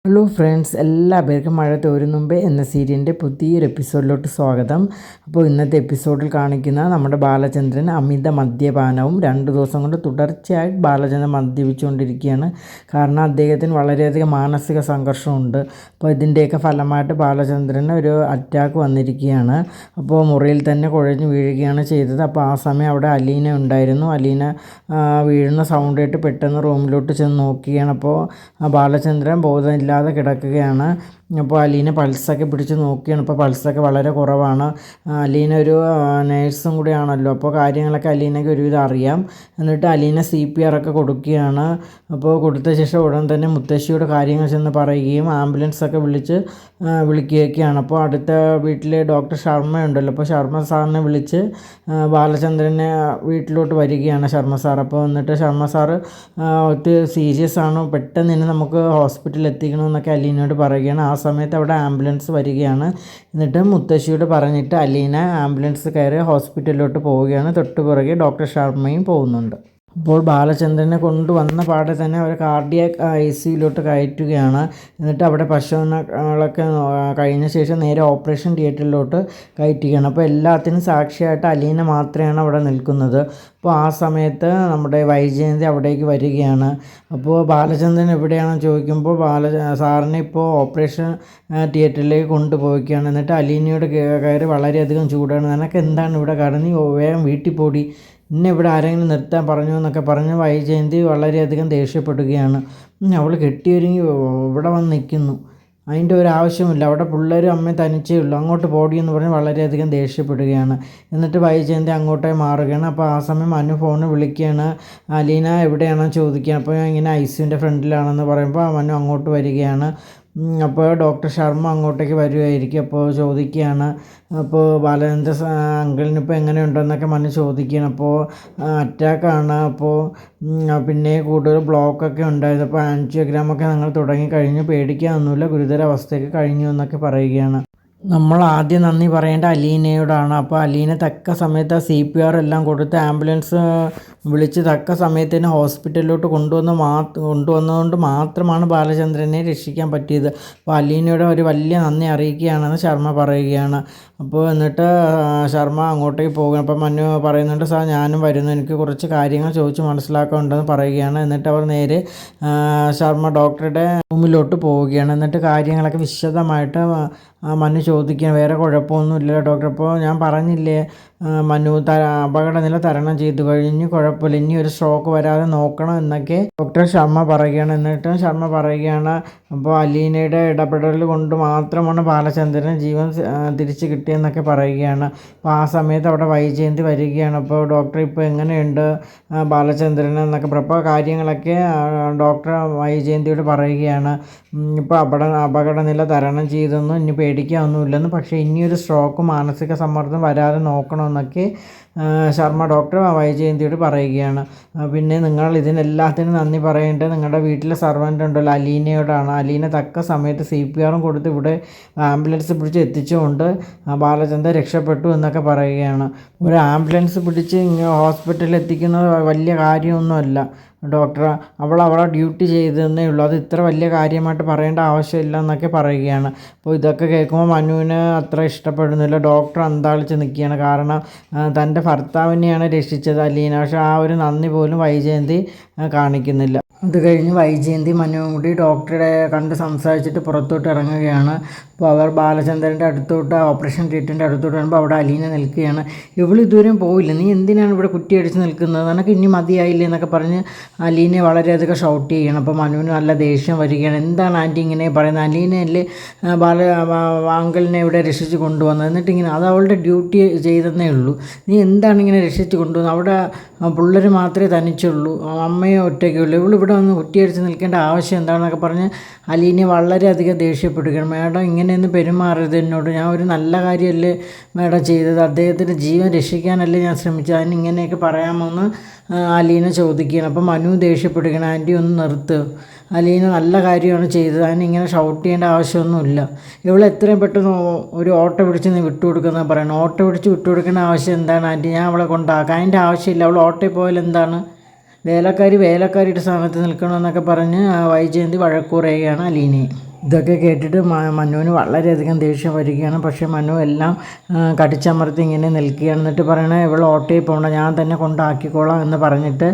Hello friends, എല്ലാവർക്കും മഴ തോരും മുമ്പേ എന്ന സീരിയലിൻ്റെ പുതിയൊരു എപ്പിസോഡിലോട്ട് സ്വാഗതം. അപ്പോൾ ഇന്നത്തെ എപ്പിസോഡിൽ കാണിക്കുന്ന നമ്മുടെ ബാലചന്ദ്രൻ അമിത മദ്യപാനവും 2 ദിവസം കൊണ്ട് തുടർച്ചയായി ബാലചന്ദ്രൻ മദ്യപിച്ചുകൊണ്ടിരിക്കുകയാണ്. കാരണം അദ്ദേഹത്തിന് വളരെയധികം മാനസിക സംഘർഷമുണ്ട്. അപ്പോൾ ഇതിൻ്റെയൊക്കെ ഫലമായിട്ട് ബാലചന്ദ്രന് ഒരു അറ്റാക്ക് വന്നിരിക്കുകയാണ്. അപ്പോൾ മുറിയിൽ തന്നെ കുഴഞ്ഞു വീഴുകയാണ് ചെയ്തത്. അപ്പോൾ ആ സമയം അവിടെ അലീന ഉണ്ടായിരുന്നു. അലീന വീഴുന്ന സൗണ്ട് കേട്ട് പെട്ടെന്ന് റൂമിലോട്ട് ചെന്ന് നോക്കുകയാണ്. അപ്പോൾ ബാലചന്ദ്രൻ ബോധമില്ല കിടക്കുകയാണ്. അപ്പോൾ അലീന പൾസൊക്കെ പിടിച്ച് നോക്കിയാണ്. ഇപ്പോൾ പൾസൊക്കെ വളരെ കുറവാണ്. അലീന ഒരു നേഴ്സും കൂടി ആണല്ലോ, അപ്പോൾ കാര്യങ്ങളൊക്കെ അലീനയ്ക്ക് ഒരുവിധം അറിയാം. എന്നിട്ട് അലീന CPR ഒക്കെ കൊടുക്കുകയാണ്. അപ്പോൾ കൊടുത്ത ശേഷം ഉടൻ തന്നെ മുത്തശ്ശിയോട് കാര്യങ്ങൾ ചെന്ന് പറയുകയും ആംബുലൻസൊക്കെ വിളിക്കുകയൊക്കെയാണ്. അപ്പോൾ അടുത്ത വീട്ടിലെ ഡോക്ടർ ശർമ്മ ഉണ്ടല്ലോ, അപ്പോൾ ശർമ്മ സാറിനെ വിളിച്ച് ബാലചന്ദ്രനെ വീട്ടിലോട്ട് വരികയാണ് ശർമ്മ സാർ. അപ്പോൾ എന്നിട്ട് ശർമ്മ സാറ് ഒത്തിരി സീരിയസ് ആണ്, പെട്ടെന്ന് തന്നെ നമുക്ക് ഹോസ്പിറ്റലിൽ എത്തിക്കണമെന്നൊക്കെ അലീനയോട് പറയുകയാണ്. ആ സമയത്ത് അവിടെ ആംബുലൻസ് വരികയാണ്. എന്നിട്ട് മുത്തശ്ശിയോട് പറഞ്ഞിട്ട് അലീന ആംബുലൻസ് കയറി ഹോസ്പിറ്റലിലോട്ട് പോവുകയാണ്. തൊട്ട് പുറകെ ഡോക്ടർ ശർമ്മയും പോകുന്നുണ്ട്. അപ്പോൾ ബാലചന്ദ്രനെ കൊണ്ടുവന്ന പാടെ തന്നെ അവർ കാർഡിയാക് ICUയിലോട്ട് കയറ്റുകയാണ്. എന്നിട്ട് അവിടെ പരിശോധനകളൊക്കെ കഴിഞ്ഞ ശേഷം നേരെ ഓപ്പറേഷൻ തിയേറ്ററിലോട്ട് കയറ്റുകയാണ്. അപ്പോൾ എല്ലാത്തിനും സാക്ഷിയായിട്ട് അലീന മാത്രമാണ് അവിടെ നിൽക്കുന്നത്. അപ്പോൾ ആ സമയത്ത് നമ്മുടെ വൈജയന്തി അവിടേക്ക് വരികയാണ്. അപ്പോൾ ബാലചന്ദ്രൻ എവിടെയാണെന്ന് ചോദിക്കുമ്പോൾ സാറിനെ ഇപ്പോൾ ഓപ്പറേഷൻ തിയേറ്ററിലേക്ക് കൊണ്ടുപോവുകയാണ്. എന്നിട്ട് അലീനയോട് കയറി വളരെയധികം ചൂടാണ്. നിനക്ക് എന്താണ് ഇവിടെ കാരണം, നീ വേഗം വീട്ടിൽ പോടി, ഇന്നെ ഇവിടെ ആരെങ്കിലും നിർത്താൻ പറഞ്ഞു എന്നൊക്കെ പറഞ്ഞ് വൈജയന്തി വളരെയധികം ദേഷ്യപ്പെടുകയാണ്. അവൾ കെട്ടിയൊരുങ്ങി ഇവിടെ വന്ന് നിൽക്കുന്നു, അതിൻ്റെ ഒരു ആവശ്യമില്ല, അവിടെ പിള്ളേരും അമ്മയും തനിച്ചേ ഉള്ളൂ, അങ്ങോട്ട് പോടിയെന്ന് പറഞ്ഞ് വളരെയധികം ദേഷ്യപ്പെടുകയാണ്. എന്നിട്ട് വൈജയന്തി അങ്ങോട്ടേ മാറുകയാണ്. അപ്പോൾ ആ സമയം മനു ഫോണ് വിളിക്കുകയാണ്. അലീന എവിടെയാണെന്ന് ചോദിക്കുകയാണ്. അപ്പോൾ ഇങ്ങനെ ICUവിൻ്റെ ഫ്രണ്ടിലാണെന്ന് പറയുമ്പോൾ മനു അങ്ങോട്ട് വരികയാണ്. അപ്പോൾ ഡോക്ടർ ശർമ്മ അങ്ങോട്ടേക്ക് വരുമായിരിക്കും. അപ്പോൾ ചോദിക്കുകയാണ്, അപ്പോൾ ബാലചന്ദ്ര അങ്കിളിനിപ്പോൾ എങ്ങനെയുണ്ടെന്നൊക്കെ മനു ചോദിക്കുകയാണ്. അപ്പോൾ അറ്റാക്കാണ്, അപ്പോൾ പിന്നെ കൂടുതൽ ബ്ലോക്കൊക്കെ ഉണ്ടായിരുന്നു, അപ്പോൾ ആൻജിയോഗ്രാമൊക്കെ ഞങ്ങൾ തുടങ്ങിക്കഴിഞ്ഞു, പേടിക്കാനൊന്നുമില്ല, ഗുരുതരാവസ്ഥയൊക്കെ കഴിഞ്ഞു എന്നൊക്കെ പറയുകയാണ്. നമ്മൾ ആദ്യം നന്ദി പറയേണ്ട അലീനയോടാണ്. അപ്പോൾ അലീന തക്ക സമയത്ത് CPR എല്ലാം കൊടുത്ത് ആംബുലൻസ് വിളിച്ച് തക്ക സമയത്തിന് ഹോസ്പിറ്റലിലോട്ട് കൊണ്ടുവന്നതുകൊണ്ട് മാത്രമാണ് ബാലചന്ദ്രനെ രക്ഷിക്കാൻ പറ്റിയത്. അപ്പോൾ അലീനയുടെ ഒരു വലിയ നന്ദി അറിയിക്കുകയാണെന്ന് ശർമ്മ പറയുകയാണ്. അപ്പോൾ എന്നിട്ട് ശർമ്മ അങ്ങോട്ടേക്ക് പോകുകയാണ്. അപ്പോൾ മനു പറയുന്നുണ്ട്, സാർ ഞാനും വരുന്നു, എനിക്ക് കുറച്ച് കാര്യങ്ങൾ ചോദിച്ച് മനസ്സിലാക്കാനുണ്ടെന്ന് പറയുകയാണ്. എന്നിട്ട് അവർ നേരെ ശർമ്മ ഡോക്ടറുടെ റൂമിലോട്ട് പോവുകയാണ്. എന്നിട്ട് കാര്യങ്ങളൊക്കെ വിശദമായിട്ട് മനു ചോദിക്കുകയാണ്. വേറെ കുഴപ്പമൊന്നുമില്ല ഡോക്ടർ, അപ്പോൾ ഞാൻ പറഞ്ഞില്ലേ മനു അപകടനില തരണം ചെയ്തു കഴിഞ്ഞ്, കുഴപ്പമില്ല, ഇനി ഒരു സ്ട്രോക്ക് വരാതെ നോക്കണം എന്നൊക്കെ ഡോക്ടർ ശർമ്മ പറയുകയാണ്. എന്നിട്ട് ശർമ്മ പറയുകയാണ്, അപ്പോൾ അലീനയുടെ ഇടപെടൽ കൊണ്ട് മാത്രമാണ് ബാലചന്ദ്രന് ജീവൻ തിരിച്ച് കിട്ടിയെന്നൊക്കെ പറയുകയാണ്. അപ്പോൾ ആ സമയത്ത് അവിടെ വൈജയന്തി വരികയാണ്. അപ്പോൾ ഡോക്ടർ ഇപ്പോൾ എങ്ങനെയുണ്ട് ബാലചന്ദ്രൻ എന്നൊക്കെ അപ്പോൾ കാര്യങ്ങളൊക്കെ ഡോക്ടർ വൈജയന്തിയോട് പറയുകയാണ്. ഇപ്പോൾ അപകടനില തരണം ചെയ്തെന്നും ഇനി പേടിക്കാനൊന്നുമില്ലെന്നും, പക്ഷേ ഇനിയൊരു സ്ട്രോക്ക് മാനസിക സമ്മർദ്ദം വരാതെ നോക്കണമെന്നൊക്കെ ശർമ്മ ഡോക്ടർ വൈജയന്തിയോട് പറയുകയാണ്. പിന്നെ നിങ്ങൾ ഇതിനെല്ലാത്തിനും നന്ദി പറയേണ്ടത് നിങ്ങളുടെ വീട്ടിലെ സർവൻ്റ് ഉണ്ടല്ലോ അലീനയോടാണ്. അലീന തക്ക സമയത്ത് CPRും കൊടുത്ത് ഇവിടെ ആംബുലൻസ് പിടിച്ച് എത്തിച്ചുകൊണ്ട് ബാലചന്ദ്രൻ രക്ഷപ്പെട്ടു എന്നൊക്കെ പറയുകയാണ്. ഒരു ആംബുലൻസ് പിടിച്ച് ഹോസ്പിറ്റലിൽ എത്തിക്കുന്നത് വലിയ കാര്യമൊന്നുമല്ല ഡോക്ടർ, അവളെ ഡ്യൂട്ടി ചെയ്തതന്നേ ഉള്ളൂ, അത് ഇത്ര വലിയ കാര്യമായിട്ട് പറയേണ്ട ആവശ്യമില്ല എന്നൊക്കെ പറയുകയാണ്. അപ്പോൾ ഇതൊക്കെ കേൾക്കുമ്പോൾ മനുവിന് അത്ര ഇഷ്ടപ്പെടുന്നില്ല. ഡോക്ടർ അന്താളിച്ച് നിൽക്കുകയാണ്. കാരണം തൻ്റെ ഭർത്താവിനെയാണ് രക്ഷിച്ചത് അലീന, പക്ഷേ ആ ഒരു നന്ദി പോലും വൈജയന്തി കാണിക്കുന്നില്ല. അത് കഴിഞ്ഞ് വൈജയന്തി മനുവും കൂടി ഡോക്ടറെ കണ്ട് സംസാരിച്ചിട്ട് പുറത്തോട്ട് ഇറങ്ങുകയാണ്. അപ്പോൾ അവർ ബാലചന്ദ്രൻ്റെ അടുത്തോട്ട് ഓപ്പറേഷൻ തിയേറ്ററിൻ്റെ അടുത്തോട്ട് വരുമ്പോൾ അവിടെ അലീന നിൽക്കുകയാണ്. ഇവൾ ഇതുവരെയും പോയില്ല, നീ എന്തിനാണ് ഇവിടെ കുറ്റിയടിച്ച് നിൽക്കുന്നത്, നിനക്ക് ഇനി മതിയായില്ലേ എന്നൊക്കെ പറഞ്ഞ് അലീനയെ വളരെയധികം ഷൗട്ട് ചെയ്യണം. അപ്പോൾ മനുവിന് നല്ല ദേഷ്യം വരികയാണ്. എന്താണ് ആൻറ്റി ഇങ്ങനെ പറയുന്നത്, അലീനയല്ലേ അങ്കിളിനെ ഇവിടെ രക്ഷിച്ച് കൊണ്ടുവന്നത്, എന്നിട്ടിങ്ങനെ അത് അവളുടെ ഡ്യൂട്ടി ചെയ്തെന്നേ ഉള്ളൂ, നീ എന്താണ് ഇങ്ങനെ രക്ഷിച്ച് കൊണ്ടുവന്നത്, അവിടെ പിള്ളേർ മാത്രമേ തനിച്ചുള്ളൂ, അമ്മയോ ഒറ്റയ്ക്കുള്ളൂ, ഇവിടെ വന്ന് കുറ്റിയടിച്ച് നിൽക്കേണ്ട ആവശ്യം എന്താണെന്നൊക്കെ പറഞ്ഞ് അലീന വളരെയധികം ദേഷ്യപ്പെടുകയാണ്. മാഡം ഇങ്ങനെയൊന്നും പെരുമാറരുത് എന്നോട്, ഞാൻ ഒരു നല്ല കാര്യമല്ലേ മാഡം ചെയ്തത്, അദ്ദേഹത്തിൻ്റെ ജീവൻ രക്ഷിക്കാനല്ലേ ഞാൻ ശ്രമിച്ചത്, അതിന് ഇങ്ങനെയൊക്കെ പറയാമോയെന്ന് അലീന ചോദിക്കുകയാണ്. അപ്പം മനു ദേഷ്യപ്പെടുകയാണ്. ആൻറ്റി ഒന്ന് നിർത്ത്, അലീന നല്ല കാര്യമാണ് ചെയ്തത്, അതിന് ഇങ്ങനെ ഷൗട്ട് ചെയ്യേണ്ട ആവശ്യമൊന്നുമില്ല, ഇവൾ എത്രയും പെട്ടെന്ന് ഒരു ഓട്ടോ പിടിച്ച് നീ വിട്ടുകൊടുക്കുന്നത് പറയണം, ഓട്ടോ പിടിച്ച് വിട്ടുകൊടുക്കേണ്ട ആവശ്യം എന്താണ് ആൻറ്റി, ഞാൻ അവളെ കൊണ്ടാക്കാം, അതിൻ്റെ ആവശ്യമില്ല, അവൾ ഓട്ടോയിൽ പോയാൽ എന്താണ്, വേലക്കാരിയുടെ സ്ഥാനത്ത് നിൽക്കണമെന്നൊക്കെ പറഞ്ഞ് വൈജയന്തി വഴക്കുറയുകയാണ് അലീനയെ. ഇതൊക്കെ കേട്ടിട്ട് മനുവിന് വളരെയധികം ദേഷ്യം വരികയാണ്. പക്ഷേ മനു എല്ലാം കടിച്ചമർത്തി ഇങ്ങനെ നിൽക്കുകയാണ്. എന്നിട്ട് പറയണേ, ഇവൾ ഓട്ടോയിൽ പോകണ്ട, ഞാൻ തന്നെ കൊണ്ടാക്കിക്കോളാം എന്ന് പറഞ്ഞിട്ട്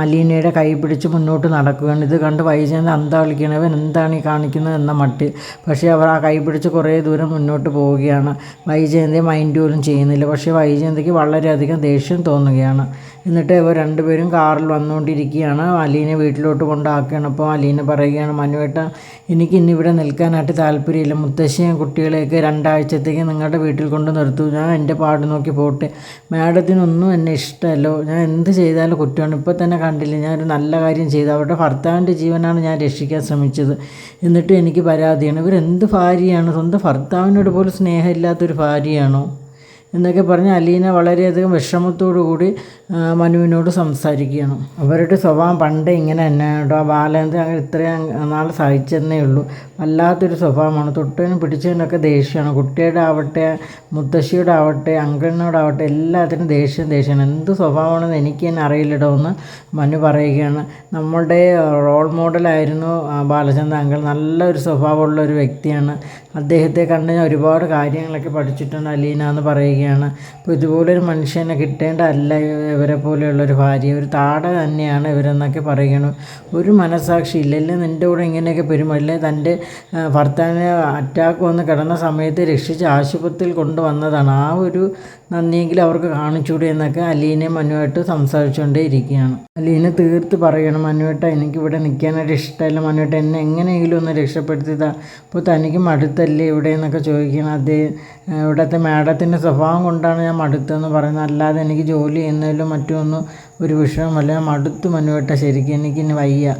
അലീനയുടെ കൈ പിടിച്ച് മുന്നോട്ട് നടക്കുകയാണ്. ഇത് കണ്ട് വൈജയന്തി അന്താ വിളിക്കുകയാണ്, ഇവൻ എന്താണ് ഈ കാണിക്കുന്നത് എന്ന മട്ടി. പക്ഷേ അവർ ആ കൈ പിടിച്ച് കുറേ ദൂരം മുന്നോട്ട് പോവുകയാണ്. വൈജയന്തി മൈൻഡ് പോലും ചെയ്യുന്നില്ല. പക്ഷേ വൈജയന്തിക്ക് വളരെയധികം ദേഷ്യം തോന്നുകയാണ്. എന്നിട്ട് ഇവർ രണ്ടുപേരും കാറിൽ വന്നുകൊണ്ടിരിക്കുകയാണ്. അലീനെ വീട്ടിലോട്ട് കൊണ്ടാക്കുകയാണ്. അപ്പോൾ അലീന പറയുകയാണ്, മനുവേട്ട, എനിക്ക് ഇനി ഇവിടെ നിൽക്കാനായിട്ട് താല്പര്യമില്ല. മുത്തശ്ശിയും കുട്ടികളെയൊക്കെ 2 ആഴ്ചത്തേക്ക് നിങ്ങളുടെ വീട്ടിൽ കൊണ്ട് നിർത്തൂ. ഞാൻ എൻ്റെ പാട് നോക്കി പോട്ടെ. മാഡത്തിനൊന്നും എന്നെ ഇഷ്ടമല്ലോ. ഞാൻ എന്ത് ചെയ്താലും കുറ്റമാണ്. ഇപ്പോൾ തന്നെ കണ്ടില്ലേ, ഞാനൊരു നല്ല കാര്യം ചെയ്തു. അവരുടെ ഭർത്താവിൻ്റെ ജീവനാണ് ഞാൻ രക്ഷിക്കാൻ ശ്രമിച്ചത്. എന്നിട്ടും എനിക്ക് പരാതിയാണ്. ഇവരെന്ത് ഭാര്യയാണ്? സ്വന്തം ഭർത്താവിനോട് പോലും സ്നേഹമില്ലാത്തൊരു ഭാര്യയാണോ എന്നൊക്കെ പറഞ്ഞ് അലീന വളരെയധികം വിഷമത്തോടു കൂടി മനുവിനോട് സംസാരിക്കുകയാണ്. അവരുടെ സ്വഭാവം പണ്ടേ ഇങ്ങനെ തന്നെ കേട്ടോ. ബാലേന്ദ്രൻ അങ്ങനെ ഇത്രയും നാൾ സഹിച്ചെന്നേ ഉള്ളൂ. വല്ലാത്തൊരു സ്വഭാവമാണ്. തൊട്ടതിനും പിടിച്ചതിനൊക്കെ ദേഷ്യമാണ്. കുട്ടിയുടെ ആവട്ടെ, മുത്തശ്ശിയുടെ ആവട്ടെ, അങ്കിളിനോടാവട്ടെ, എല്ലാത്തിനും ദേഷ്യമാണ്. എന്ത് സ്വഭാവമാണെന്ന് എനിക്ക് തന്നെ അറിയില്ലടോ എന്ന് മനു പറയുകയാണ്. നമ്മളുടെ റോൾ മോഡലായിരുന്നു ബാലചന്ദ്രൻ അങ്കിൾ. നല്ലൊരു സ്വഭാവമുള്ള ഒരു വ്യക്തിയാണ്. അദ്ദേഹത്തെ കണ്ട് ഞാൻ ഒരുപാട് കാര്യങ്ങളൊക്കെ പഠിച്ചിട്ടുണ്ട് അലീന എന്ന് പറയുകയാണ്. അപ്പോൾ ഇതുപോലൊരു മനുഷ്യനെ കിട്ടേണ്ടതല്ല ഇവരെ പോലെയുള്ളൊരു ഭാര്യ. ഒരു താട തന്നെയാണ് ഇവരെന്നൊക്കെ പറയുകയാണ്. ഒരു മനസ്സാക്ഷി ഇല്ലല്ലേ നിൻ്റെ കൂടെ ഇങ്ങനെയൊക്കെ പെരുമല്ലേ. തൻ്റെ ഭർത്താവിന് അറ്റാക്ക് വന്ന് കിടന്ന സമയത്ത് രക്ഷിച്ച് ആശുപത്രിയിൽ കൊണ്ടുവന്നതാണ്. ആ ഒരു നന്ദിയെങ്കിലും അവർക്ക് കാണിച്ചുകൂടെ എന്നൊക്കെ അലീനയും മനുവായിട്ട് സംസാരിച്ചുകൊണ്ടേ ഇരിക്കുകയാണ്. അലീന തീർത്ത് പറയണം, മനുവേട്ട, എനിക്കിവിടെ നിൽക്കാനായിട്ട് ഇഷ്ടമല്ല. മനുവേട്ട, എന്നെ എങ്ങനെയെങ്കിലും ഒന്ന് രക്ഷപ്പെടുത്തിയതാ. അപ്പോൾ തനിക്ക് മടുത്തല്ലേ ഇവിടെ എന്നൊക്കെ ചോദിക്കണം. ഇവിടുത്തെ മാഡത്തിൻ്റെ സ്വഭാവം കൊണ്ടാണ് ഞാൻ മടുത്തതെന്ന് പറയുന്നത്. അല്ലാതെ എനിക്ക് ജോലി ചെയ്യുന്നതിലും മറ്റുമൊന്നും ഒരു വിഷയമല്ല. ഞാൻ മടുത്തു മനുവേട്ട, ശരിക്കും എനിക്കിനി വയ്യ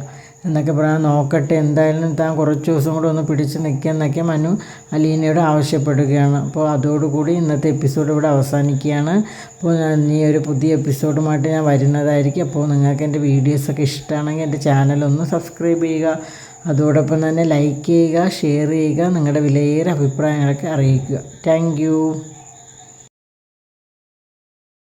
എന്നൊക്കെ പറയാൻ. നോക്കട്ടെ, എന്തായാലും താൻ കുറച്ച് ദിവസം കൂടെ ഒന്ന് പിടിച്ച് നിൽക്കുക മനു അലീനയോട് ആവശ്യപ്പെടുകയാണ്. അപ്പോൾ അതോടുകൂടി ഇന്നത്തെ എപ്പിസോഡ് ഇവിടെ അവസാനിക്കുകയാണ്. അപ്പോൾ ഈ ഒരു പുതിയ എപ്പിസോഡുമായിട്ട് ഞാൻ വരുന്നതായിരിക്കും. അപ്പോൾ നിങ്ങൾക്ക് എൻ്റെ വീഡിയോസൊക്കെ ഇഷ്ടമാണെങ്കിൽ എൻ്റെ ചാനലൊന്ന് സബ്സ്ക്രൈബ് ചെയ്യുക. അതോടൊപ്പം തന്നെ ലൈക്ക് ചെയ്യുക, ഷെയർ ചെയ്യുക, നിങ്ങളുടെ വിലയേറെ അഭിപ്രായങ്ങളൊക്കെ അറിയിക്കുക. താങ്ക്